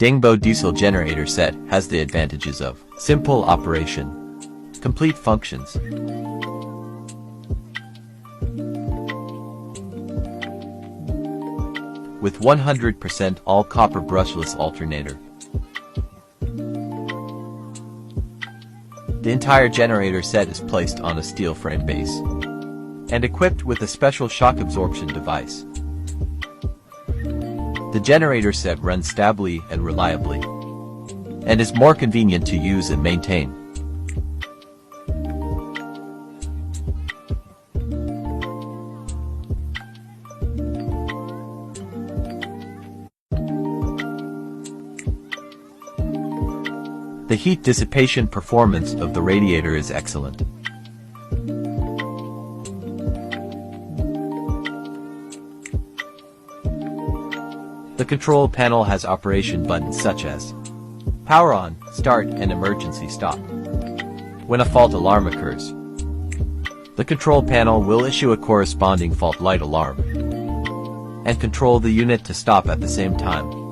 Dingbo diesel generator set has the advantages of simple operation, complete functions, with 100% all-copper brushless alternator. The entire generator set is placed on a steel frame base and equipped with a special shock absorption device. The generator set runs stably and reliably and is more convenient to use and maintain. The heat dissipation performance of the radiator is excellent. The control panel has operation buttons such as power on, start, and emergency stop. When a fault alarm occurs, the control panel will issue a corresponding fault light alarm and control the unit to stop at the same time.